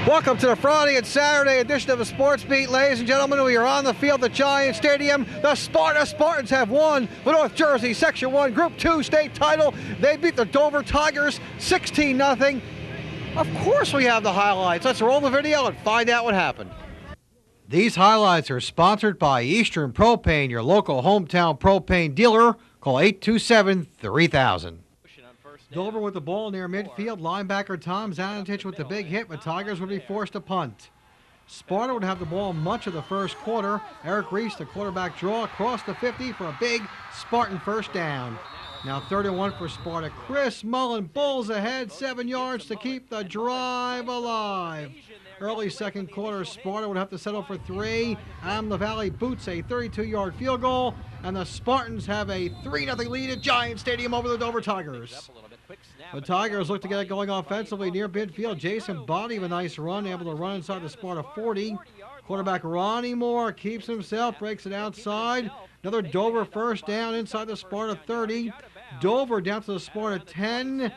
Welcome to the Friday and Saturday edition of the Sports Beat, ladies and gentlemen. We are on the field at Giant Stadium. The Sparta Spartans have won the North Jersey Section 1 Group 2 state title. They beat the Dover Tigers 16-0. Of course we have the highlights. Let's roll the video and find out what happened. These highlights are sponsored by Eastern Propane, your local hometown propane dealer. Call 827-3000. Dover with the ball near midfield. Linebacker Tom Zanatich with the big hit, but Tigers would be forced to punt. Sparta would have the ball much of the first quarter. Eric Reese, the quarterback draw, across the 50 for a big Spartan first down. Now 31 for Sparta. Chris Mullen bulls ahead, 7 yards to keep the drive alive. Early second quarter, Sparta would have to settle for 3. The Valley boots a 32-yard field goal, and the Spartans have a 3-0 lead at Giant Stadium over the Dover Tigers. The Tigers look to get it going offensively near midfield. Jason Bonney with a nice run, able to run inside the Sparta 40. Quarterback Ronnie Moore keeps himself, breaks it outside. Another Dover first down inside the Sparta 30. Dover down to the Sparta 10.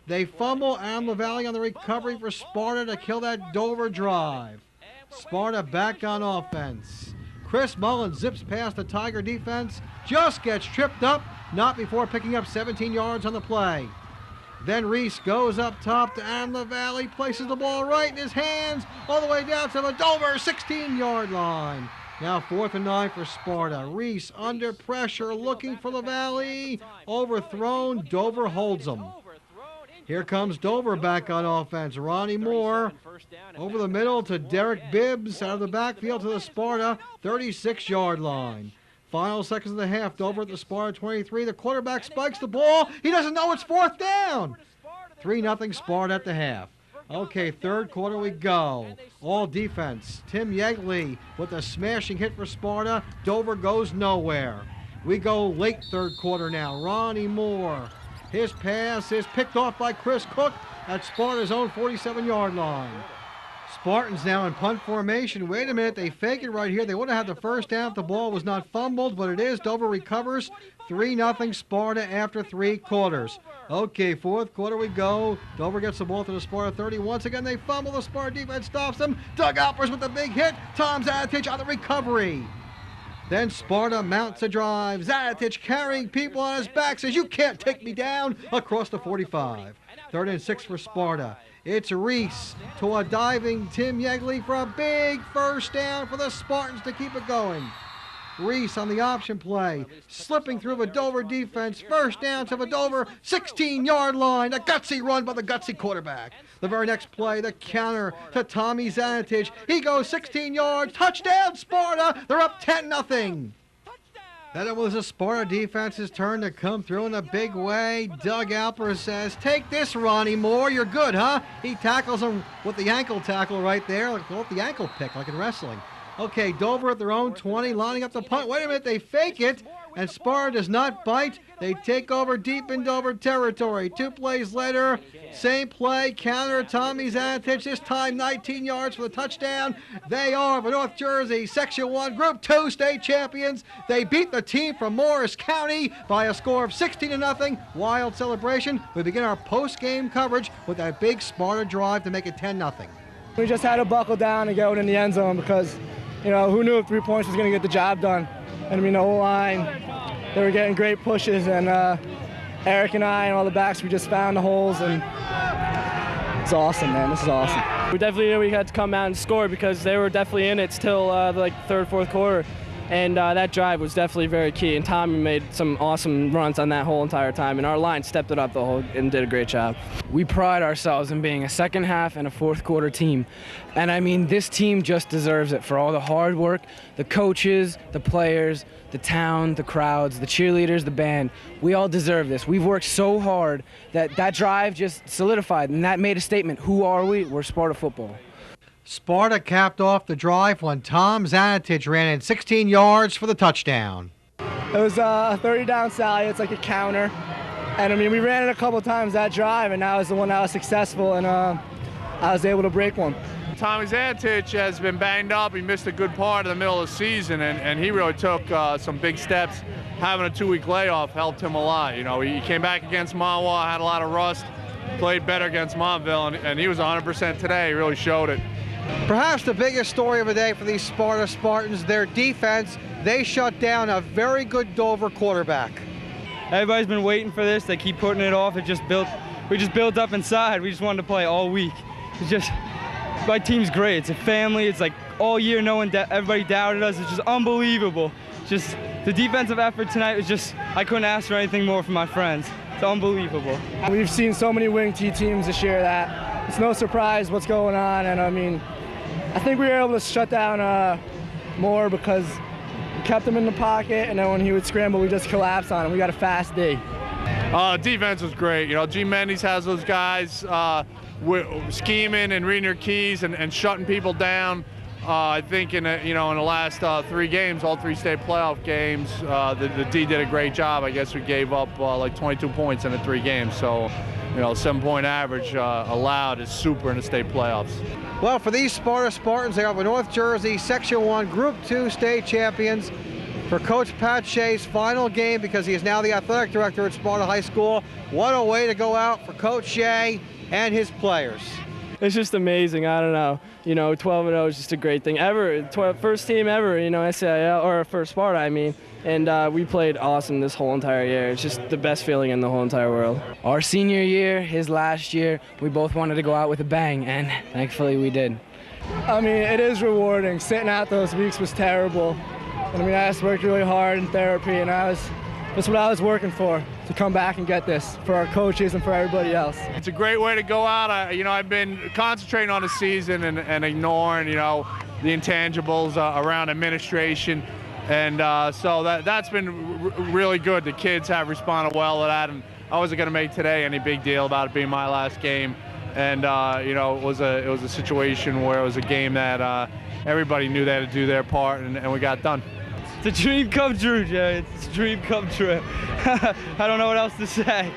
They fumble. The Valley on the recovery for Sparta to kill that Dover drive. Sparta back on offense. Chris Mullen zips past the Tiger defense, just gets tripped up, not before picking up 17 yards on the play. Then Reese goes up top to the Valley, places the ball right in his hands, all the way down to the Dover 16-yard line. Now 4th and 9 for Sparta. Reese under pressure, looking for the Valley. Overthrown. Dover holds him. Here comes Dover back on offense. Ronnie Moore over the middle to Derek Bibbs out of the backfield to the Sparta 36-yard line. Final seconds of the half. Dover at the Sparta 23. The quarterback spikes the ball. He doesn't know it's 4th down. 3-0 Sparta at the half. Okay, third quarter we go. All defense. Tim Yegley with a smashing hit for Sparta. Dover goes nowhere. We go late third quarter now. Ronnie Moore. His pass is picked off by Chris Cook at Sparta's own 47-yard line. Spartans now in punt formation. Wait a minute, they fake it right here. They would have had the first down if the ball was not fumbled, but it is. Dover recovers. 3-0 Sparta after 3 quarters. Okay, fourth quarter we go. Dover gets the ball to the Sparta 30. Once again, they fumble. The Sparta defense stops them. Doug Alpers with the big hit. Tom Zanatich on the recovery. Then Sparta mounts a drive. Zanatich carrying people on his back, says, "You can't take me down," across the 45. 3rd and 6 for Sparta. It's Reese to a diving Tim Yegley for a big first down for the Spartans to keep it going. Reese on the option play, slipping through the Dover defense. First down to the Dover 16-yard line. A gutsy run by the gutsy quarterback. The very next play, the counter to Tommy Zanatich. He goes 16 yards. Touchdown, Sparta. They're up 10-0. Then it was the Sparta defense's turn to come through in a big way. Doug Alpers says, "Take this, Ronnie Moore. You're good, huh?" He tackles him with the ankle tackle right there. Like the ankle pick, like in wrestling. Okay, Dover at their own 20, lining up the punt. Wait a minute, they fake it, and Sparta does not bite. They take over deep in Dover territory. 2 plays later, same play, counter, Tommy Zanatich, this time 19 yards for the touchdown. They are the North Jersey Section 1 Group 2 state champions. They beat the team from Morris County by a score of 16-0. Wild celebration. We begin our post-game coverage with that big Sparta drive to make it 10-0. We just had to buckle down and go in the end zone because, you know, who knew if 3 points was going to get the job done? And I mean, the whole line, they were getting great pushes, and Eric and I and all the backs, we just found the holes, and it's awesome, man. This is awesome. We definitely knew we had to come out and score because they were definitely in it till like third, fourth quarter. And that drive was definitely very key, and Tommy made some awesome runs on that whole entire time, and our line stepped it up the whole and did a great job. We pride ourselves in being a second half and a fourth quarter team, and I mean, this team just deserves it for all the hard work, the coaches, the players, the town, the crowds, the cheerleaders, the band. We all deserve this. We've worked so hard that drive just solidified, and that made a statement. Who are we? We're Sparta football. Sparta capped off the drive when Tom Zanatich ran in 16 yards for the touchdown. It was a 30-down sally. It's like a counter. And, I mean, we ran it a couple times that drive, and that was the one that was successful, and I was able to break one. Tommy Zanatich has been banged up. He missed a good part of the middle of the season, and he really took some big steps. Having a 2-week layoff helped him a lot. You know, he came back against Mawa, had a lot of rust, played better against Montville, and he was 100% today. He really showed it. Perhaps the biggest story of the day for these Sparta Spartans, their defense. They shut down a very good Dover quarterback. Everybody's been waiting for this. They keep putting it off. We just built up inside. We just wanted to play all week. It's just, my team's great. It's a family. It's like all year, everybody doubted us. It's just unbelievable. Just the defensive effort tonight was just, I couldn't ask for anything more from my friends. It's unbelievable. We've seen so many wing T teams this year that it's no surprise what's going on. And I mean, I think we were able to shut down more because we kept him in the pocket, and then when he would scramble, we just collapsed on him. We got a fast D. Defense was great. You know, G. Mendes has those guys scheming and reading their keys and shutting people down. I think in the last 3 games, all 3 state playoff games, the D did a great job. I guess we gave up like 22 points in the 3 games. So, 7-point average allowed is super in the state playoffs. Well, for these Sparta Spartans, they are the North Jersey Section 1 Group 2 state champions. For Coach Pat Shea's final game, because he is now the athletic director at Sparta High School. What a way to go out for Coach Shea and his players. It's just amazing. I don't know. 12-0 is just a great thing. First team ever, SAIL, or for Sparta, I mean. And we played awesome this whole entire year. It's just the best feeling in the whole entire world. Our senior year, his last year, we both wanted to go out with a bang, and thankfully we did. I mean, it is rewarding. Sitting out those weeks was terrible. And I mean, I just worked really hard in therapy, and that's what I was working for, to come back and get this for our coaches and for everybody else. It's a great way to go out. I've been concentrating on the season and ignoring, the intangibles around administration. And so that's been really good. The kids have responded well to that, and I wasn't going to make today any big deal about it being my last game. And it was a situation where it was a game that everybody knew they had to do their part, and we got done. It's a dream come true, Jay. It's a dream come true. I don't know what else to say.